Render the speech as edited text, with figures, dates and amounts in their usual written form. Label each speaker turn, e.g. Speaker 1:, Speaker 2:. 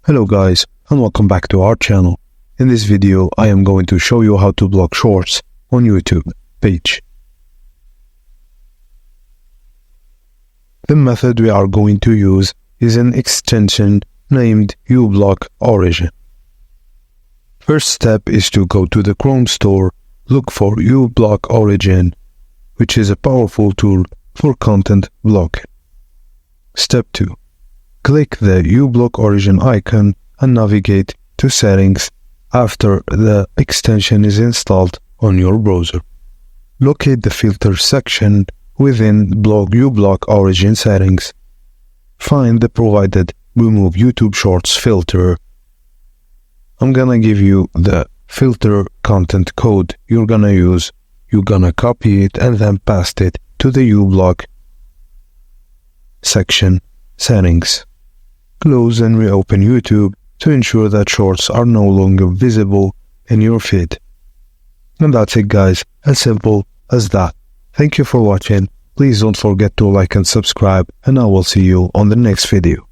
Speaker 1: Hello guys, and welcome back to our channel. In this video, I am going to show you how to block shorts on YouTube page. The method we are going to use is an extension named uBlock Origin. First step is to go to the Chrome store, look for uBlock Origin, which is a powerful tool for content blocking. Step 2. Click the uBlock Origin icon and navigate to Settings after the extension is installed on your browser. Locate the Filter section within uBlock Origin settings. Find the provided Remove YouTube Shorts filter. I'm gonna give you the filter content code you're gonna use. You're gonna copy it and then paste it to the uBlock section settings. Close and reopen YouTube to ensure that shorts are no longer visible in your feed. And that's it guys, as simple as that. Thank you for watching. Please don't forget to like and subscribe, and I will see you on the next video.